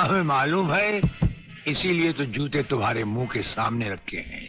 हमें मालूम है, इसीलिए तो जूते तुम्हारे मुंह के सामने रखे हैं।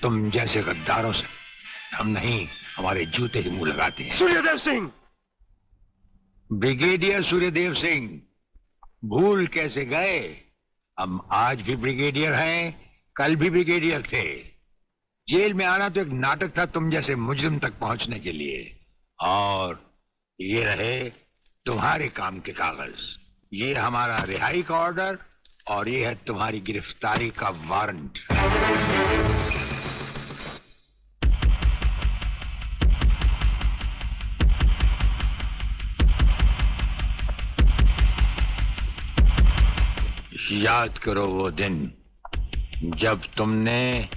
तुम जैसे गद्दारों से हम नहीं, हमारे जूते ही मुंह लगाते हैं। सूर्यदेव सिंह, ब्रिगेडियर सूर्यदेव सिंह, भूल कैसे गए? हम आज भी ब्रिगेडियर हैं, कल भी ब्रिगेडियर थे। जेल में आना तो एक नाटक था तुम जैसे मुजरिम तक पहुंचने के लिए। और ये रहे तुम्हारे काम के कागज। ये हमारा रिहाई का ऑर्डर और ये है तुम्हारी गिरफ्तारी का वारंट। याद करो वो दिन जब तुमने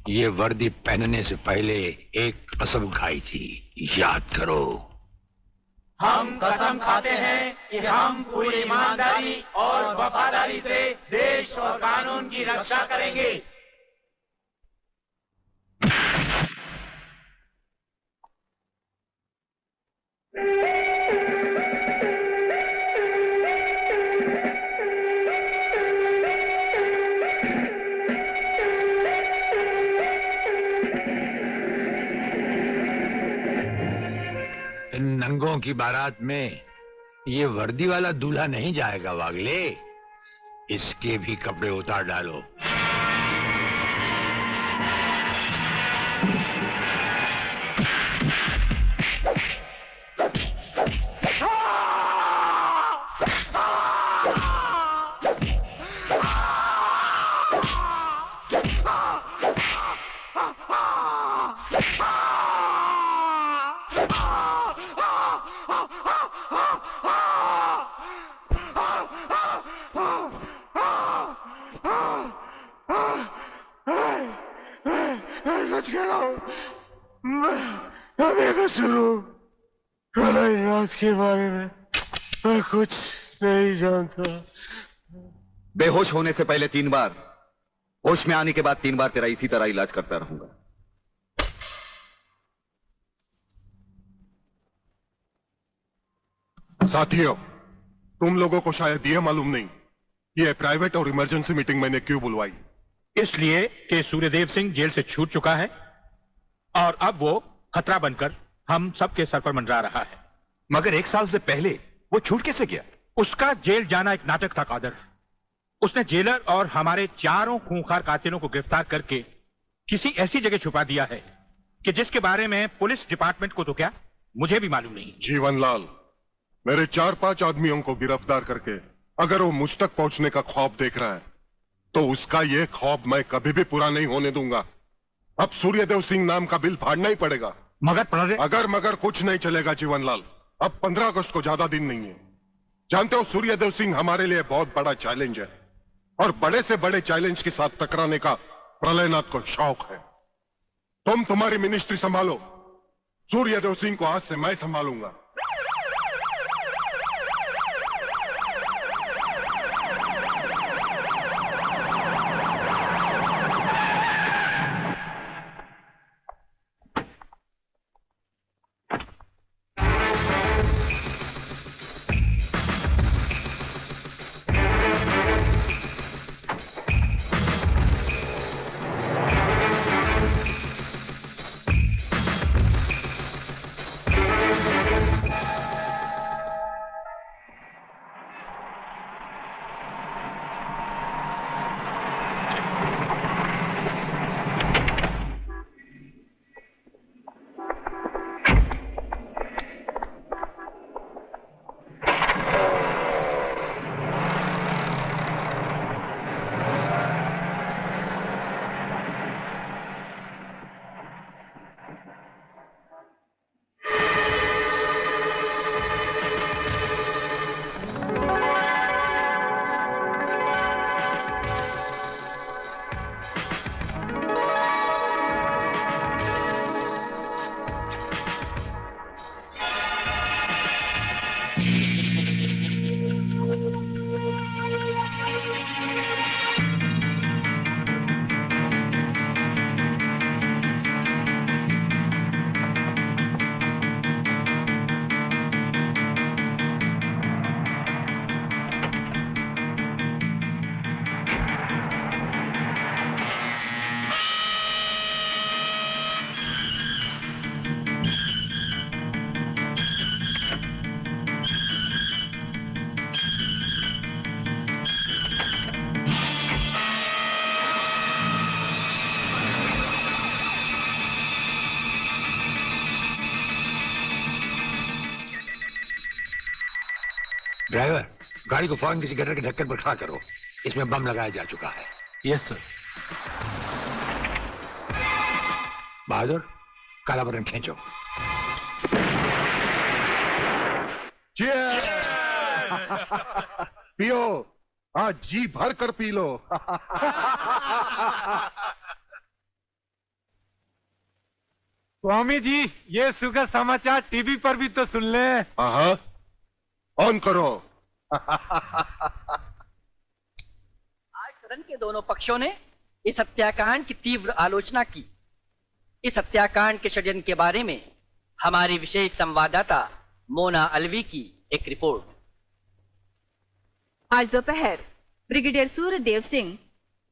ये वर्दी पहनने से पहले एक कसम खाई थी। याद करो। हम कसम खाते हैं कि हम पूरी ईमानदारी और वफादारी से देश और कानून की रक्षा करेंगे। नंगों की बारात में ये वर्दी वाला दूल्हा नहीं जाएगा वागले। इसके भी कपड़े उतार डालो। प्रलयनाथ के बारे में मैं कुछ नहीं जानता। बेहोश होने से पहले 3 बार, होश में आने के बाद 3 बार तेरा इसी तरह इलाज करता रहूंगा। साथियों, तुम लोगों को शायद यह मालूम नहीं ये प्राइवेट और इमरजेंसी मीटिंग मैंने क्यों बुलवाई। इसलिए कि सूर्यदेव सिंह जेल से छूट चुका है और अब वो खतरा बनकर हम सबके सर पर मंडरा रहा है। मगर 1 साल से पहले वो छूट कैसे गया? उसका जेल जाना एक नाटक था कादर। उसने जेलर और हमारे 4 खूंखार कातिलों को गिरफ्तार करके किसी ऐसी जगह छुपा दिया है कि जिसके बारे में पुलिस डिपार्टमेंट को तो क्या, मुझे भी मालूम नहीं। जीवनलाल, मेरे 4-5 आदमियों को गिरफ्तार करके अगर वो मुझ तक पहुंचने का ख्वाब देख रहा है तो उसका ये ख्वाब मैं कभी भी पूरा नहीं होने दूंगा। अब सूर्यदेव सिंह नाम का बिल फाड़ना ही पड़ेगा। अगर मगर कुछ नहीं चलेगा जीवनलाल। अब 15 अगस्त को ज्यादा दिन नहीं है। जानते हो सूर्यदेव सिंह हमारे लिए बहुत बड़ा चैलेंज है और बड़े से बड़े चैलेंज के साथ टकराने का प्रलयनाथ को शौक है। तुम तुम्हारी मिनिस्ट्री संभालो, सूर्यदेव सिंह को आज से मैं संभालूंगा। ड्राइवर, गाड़ी को फौरन किसी गटर के ढक्कन पर खड़ा करो। इसमें बम लगाया जा चुका है। Yes sir. बहादुर, काला बटन खींचो। Cheers! पियो, आज जी भर कर पी लो। स्वामी जी, ये सुखद समाचार टीवी पर भी तो सुन ले। हाँ, ऑन करो। आज सदन के दोनों पक्षों ने इस हत्याकांड की तीव्र आलोचना की। इस हत्याकांड के षड्यंत्र के बारे में हमारी विशेष संवाददाता मोना अलवी की एक रिपोर्ट। आज दोपहर ब्रिगेडियर सूर्यदेव सिंह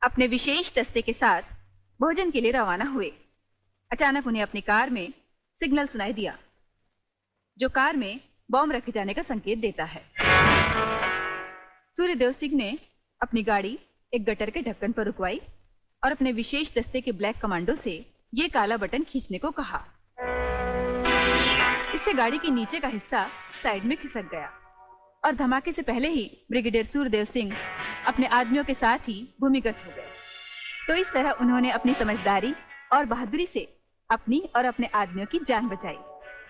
अपने विशेष दस्ते के साथ भोजन के लिए रवाना हुए। अचानक उन्हें अपनी कार में सिग्नल सुनाई दिया, जो कार में बॉम्ब रखे जाने का संकेत देता है। सूर्यदेव सिंह ने अपनी गाड़ी एक गटर के ढक्कन पर रुकवाई और अपने विशेष दस्ते के ब्लैक कमांडो से ये काला बटन खींचने को कहा। इससे गाड़ी के नीचे का हिस्सा साइड में खिसक गया और धमाके से पहले ही ब्रिगेडियर सूर्यदेव सिंह अपने आदमियों के साथ ही भूमिगत हो गए। तो इस तरह उन्होंने अपनी समझदारी और बहादुरी से अपनी और अपने आदमियों की जान बचाई।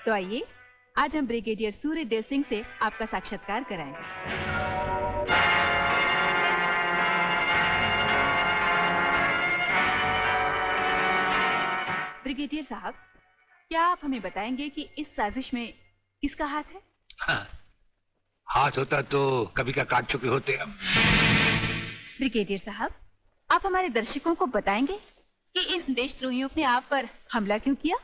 तो आइए आज हम ब्रिगेडियर सूर्यदेव सिंह से आपका साक्षात्कार कराएंगे। ब्रिगेडियर साहब, क्या आप हमें बताएंगे कि इस साजिश में किसका हाथ है? हाँ, हाथ होता तो कभी का काट चुके होते हम। ब्रिगेडियर साहब, आप हमारे दर्शकों को बताएंगे कि इन देशद्रोहियों ने आप पर हमला क्यों किया?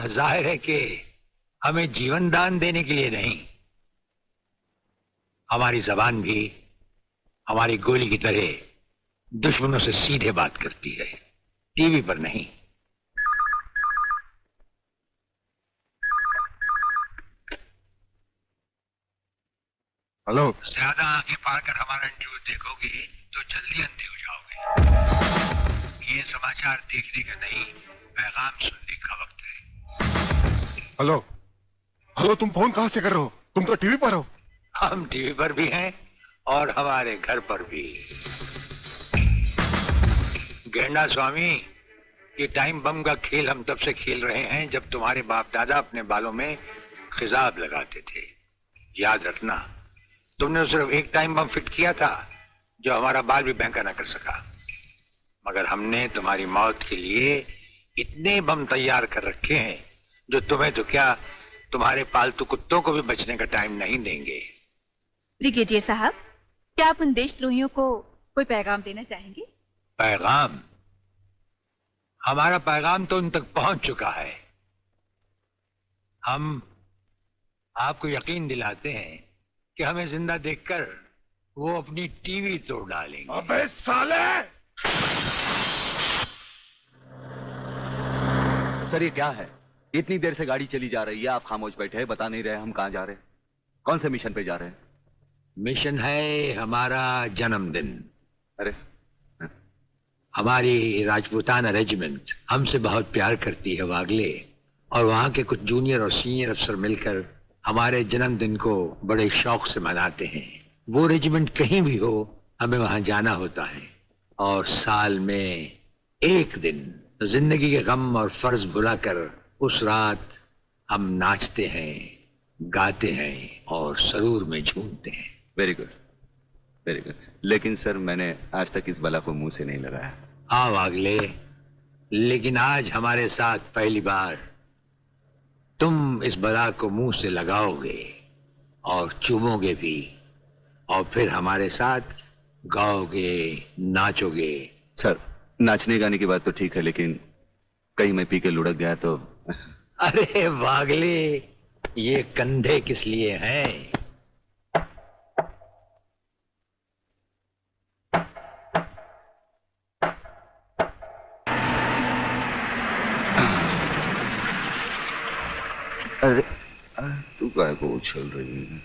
जाहिर है कि हमें जीवन दान देने के लिए नहीं, हमारी जबान भी हमारी गोली की तरह दुश्मनों से सीधे बात करती है, टीवी पर नहीं। हेलो। ज्यादा आंखें फाड़ कर हमारा न्यूज देखोगे तो जल्दी अंधे हो जाओगे। ये समाचार देखने का नहीं, पैगाम सुनने का वक्त है। हेलो हेलो, तुम फोन कहां से कर रहे हो? तुम तो टीवी पर हो। हम टीवी पर भी हैं और हमारे घर पर भी। गेंडा स्वामी, ये टाइम बम का खेल हम तब से खेल रहे हैं जब तुम्हारे बाप दादा अपने बालों में खिजाब लगाते थे। याद रखना, तुमने सिर्फ एक टाइम बम फिट किया था जो हमारा बाल भी बैंका ना कर सका, मगर हमने तुम्हारी मौत के लिए इतने बम तैयार कर रखे हैं जो तुम्हें तो क्या, तुम्हारे पालतू कुत्तों को भी बचने का टाइम नहीं देंगे। ब्रिगेडियर साहब, क्या आप उन देशद्रोहियों को कोई पैगाम देना चाहेंगे? पैगाम? हमारा पैगाम तो उन तक पहुंच चुका है। हम आपको यकीन दिलाते हैं कि हमें जिंदा देखकर वो अपनी टीवी तोड़ डालेंगे। अबे साले! सर, ये क्या है? इतनी देर से गाड़ी चली जा रही है, आप खामोश बैठे हैं, बता नहीं रहे हम कहां जा रहे हैं, कौन से मिशन पे जा रहे हैं? मिशन है हमारा जन्मदिन। अरे, हमारी राजपूताना रेजिमेंट हमसे बहुत प्यार करती है वागले, और वहां के कुछ जूनियर और सीनियर अफसर मिलकर हमारे जन्मदिन को बड़े शौक से मनाते हैं। वो रेजिमेंट कहीं भी हो, हमें वहां जाना होता है, और साल में एक दिन जिंदगी के गम और फर्ज भुलाकर उस रात हम नाचते हैं, गाते हैं और सरूर में झूमते हैं। Very good, very good. लेकिन सर, मैंने आज तक इस बला को मुंह से नहीं लगाया। हाँ वागले, लेकिन आज हमारे साथ पहली बार तुम इस बला को मुंह से लगाओगे और चूमोगे भी, और फिर हमारे साथ गाओगे, नाचोगे। सर, नाचने गाने की बात तो ठीक है, लेकिन कहीं मैं पी के लुढ़क गया तो? अरे वागले, ये कंधे किस लिए हैं? अरे, तू काय को उछल रही है?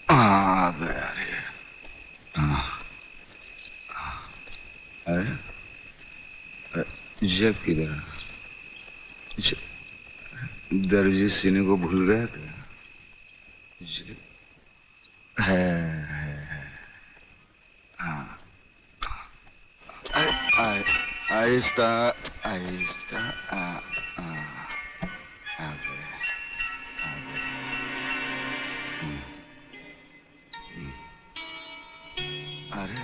आ गया रे। अरे, जब किधर? दर्जी सीने को भूल गया क्या? है हाँ। आहिस्ता आहिस्ता अरे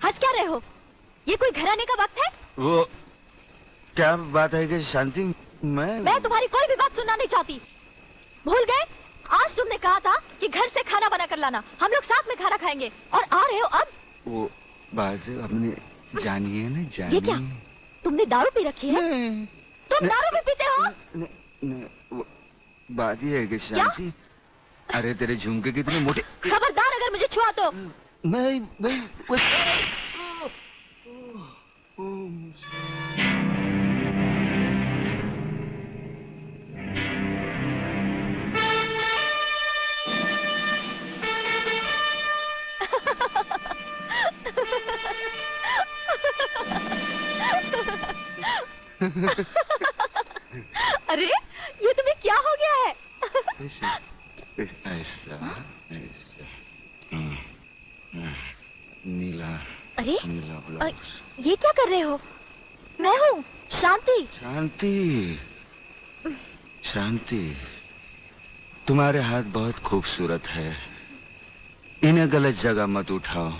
हंस क्या रहे हो? ये कोई घर आने का वक्त है? वो क्या बात है कि शांति, मैं तुम्हारी कोई भी बात सुनना नहीं चाहती। भूल गए? आज तुमने कहा था कि घर से खाना बना कर लाना, हम लोग साथ में खाना खाएंगे, और आ रहे हो अब? वो बात अपने जानिए ना, जानिए। ये क्या? तुमने दारू पी रखी है? तुम दारू भी पीते हो? वो बात ये है कि शांति, अरे तेरे झुमके कितने मोटे। खबरदार अगर मुझे छुआ तो। मैं अरे ये तुम्हें क्या हो गया है? ऐसा नीला। अरे नीला ब्लाउज। ये क्या कर रहे हो? मैं हूँ शांति। शांति, शांति, तुम्हारे हाथ बहुत खूबसूरत है। इन्हें गलत जगह मत उठाओ,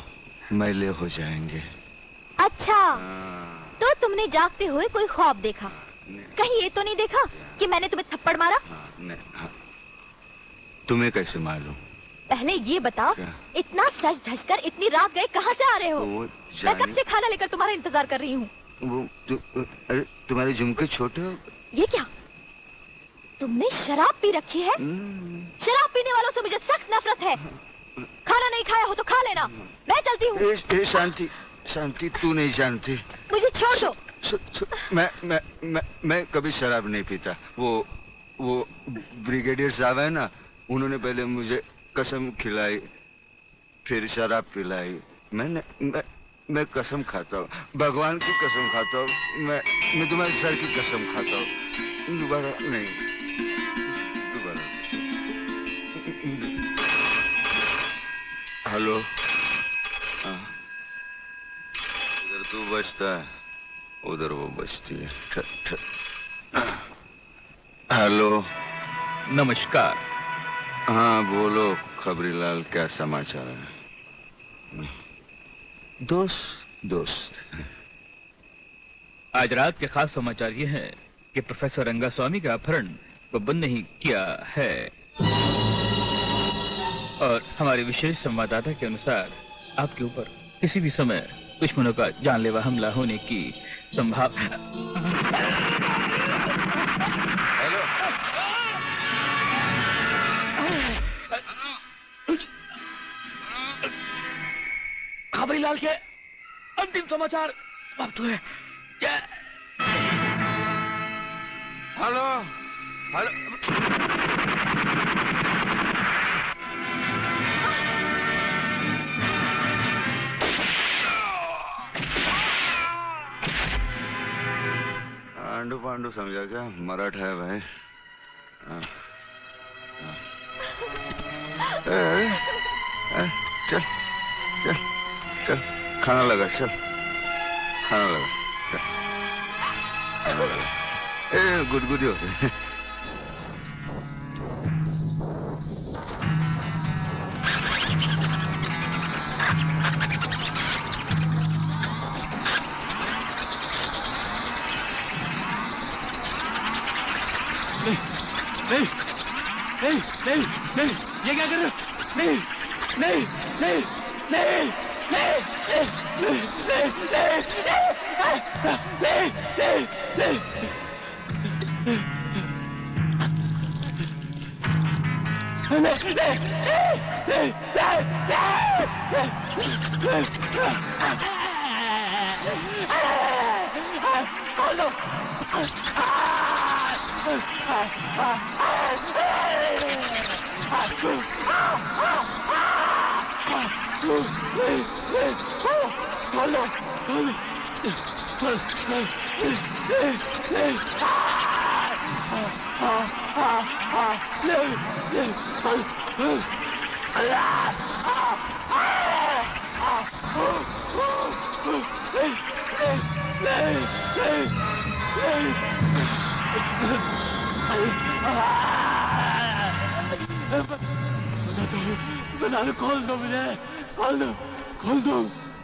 मैले हो जाएंगे। अच्छा, तो तुमने जागते हुए कोई ख्वाब देखा? कहीं ये तो नहीं देखा कि मैंने तुम्हें थप्पड़ मारा? तुम्हें कैसे मालूम? पहले ये बताओ, इतना सज धज कर इतनी रात गए कहाँ से आ रहे हो? मैं कब से खाना लेकर तुम्हारा इंतजार कर रही हूँ। अरे तुम्हारे झुमके छोटे हो। ये क्या? तुमने शराब पी रखी है? शराब पीने वालों से मुझे सख्त नफरत है। खाना नहीं खाया हो तो खा लेना, मैं चलती हूँ। शांति, शांति, तू नहीं जानती। मुझे छोड़ दो। मैं कभी शराब नहीं पीता। वो ब्रिगेडियर साहब है ना, उन्होंने पहले मुझे कसम खिलाई, फिर शराब पिलाई। मैं कसम खाता हूँ, भगवान की कसम खाता हूँ। मैं तुम्हारे सर की कसम खाता हूँ। दोबारा नहीं, दोबारा। हेलो, इधर तू बचता है, उधर वो बचती है। हेलो, नमस्कार। हाँ बोलो खबरीलाल, क्या समाचार है? दोस्त आज रात के खास समाचार ये हैं कि प्रोफेसर रंगास्वामी का अपहरण बब्बन ने ही किया है, और हमारे विशेष संवाददाता के अनुसार आपके ऊपर किसी भी समय दुश्मनों का जानलेवा हमला होने की संभावना। खबरीलाल के अंतिम समाचार समाप्त हुए। हेलो, हेलो, आंडू पांडू समझा क्या? मराठा है भाई। चल चल चल, खाना लगा, चल खाना लगा, खाना लगा। गुदगुदी होते। नहीं नहीं नहीं नहीं, ये क्या कर रहे हो? नहीं नहीं नहीं नहीं नहीं नहीं नहीं बता दो, खोल दो मुझे, खोल दो, खोल दो,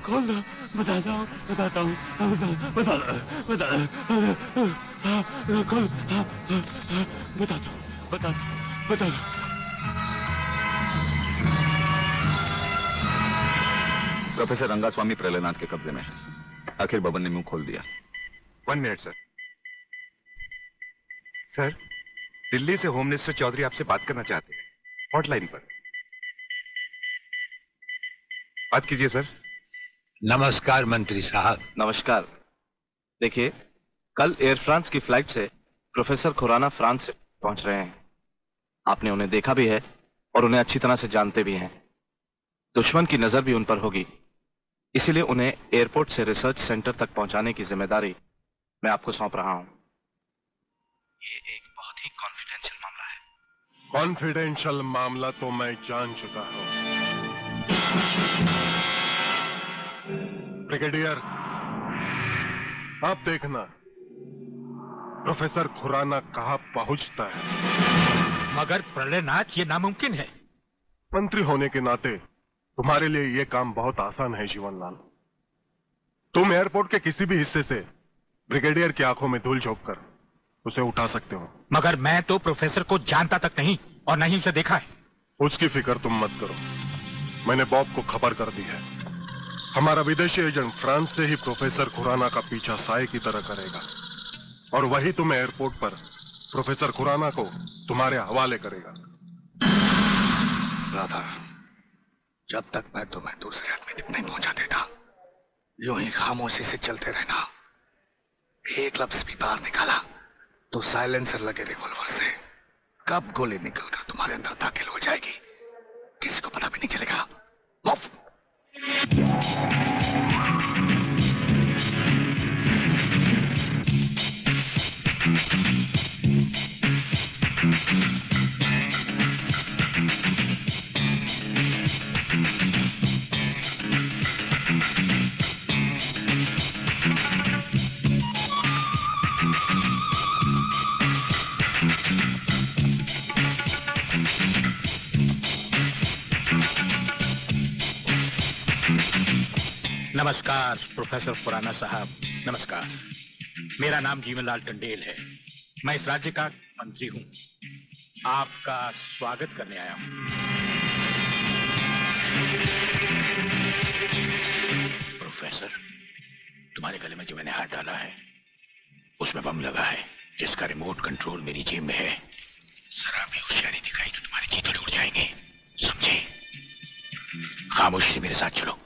खोल दो, बताता हूँ, बता दो, खोल, बता दो। प्रोफेसर रंगास्वामी प्रलयनाथ के कब्जे में है। आखिर बबन ने मुंह खोल दिया। 1 मिनट सर। सर, दिल्ली से होम मिनिस्टर चौधरी आपसे बात करना चाहते हैं, हॉटलाइन पर। बात कीजिए सर। नमस्कार मंत्री साहब। नमस्कार। देखिए, कल एयर फ्रांस की फ्लाइट से प्रोफेसर खुराना फ्रांस से पहुंच रहे हैं। आपने उन्हें देखा भी है और उन्हें अच्छी तरह से जानते भी हैं। दुश्मन की नजर भी उन पर होगी, इसीलिए उन्हें एयरपोर्ट से रिसर्च सेंटर तक पहुंचाने की जिम्मेदारी मैं आपको सौंप रहा हूं। ये एक बहुत ही कॉन्फिडेंशियल मामला है। कॉन्फिडेंशियल मामला तो मैं जान चुका हूं। ब्रिगेडियर, आप देखना प्रोफेसर खुराना कहां पहुंचता है। मगर प्रलयनाथ, ये नामुमकिन है। मंत्री होने के नाते तुम्हारे लिए यह काम बहुत आसान है जीवनलाल। तुम एयरपोर्ट के किसी भी हिस्से से ब्रिगेडियर की आंखों में धूल झोंककर उसे उठा सकते हो। मगर मैं तो प्रोफेसर को जानता तक नहीं और नहीं उसे देखा है। उसकी फिक्र तुम मत करो, मैंने बॉब को खबर कर दी है। हमारा विदेशी एजेंट फ्रांस से ही प्रोफेसर खुराना का पीछा साए की तरह करेगा और वही तुम्हें एयरपोर्ट पर प्रोफेसर खुराना को तुम्हारे हवाले करेगा। राधा, जब तक मैं तुम्हें दूसरे आदमी तक नहीं पहुंचा देता, यूं ही खामोशी से चलते रहना। एक लफ्ज भी बाहर निकाला तो साइलेंसर लगे रिवॉल्वर से कब गोली निकलकर तुम्हारे अंदर दाखिल हो जाएगी किसी को पता भी नहीं चलेगा। मुफ्त। नमस्कार प्रोफेसर खुराना साहब, नमस्कार। मेरा नाम जीवनलाल टंडेल है। मैं इस राज्य का मंत्री हूं। आपका स्वागत करने आया हूं। प्रोफेसर, तुम्हारे गले में जो मैंने हाथ डाला है उसमें बम लगा है जिसका रिमोट कंट्रोल मेरी जेब में है। जरा भी होशियारी दिखाई तो तुम्हारे चीथड़े उड़ जाएंगे, समझे? खामोशी से मेरे साथ चलो।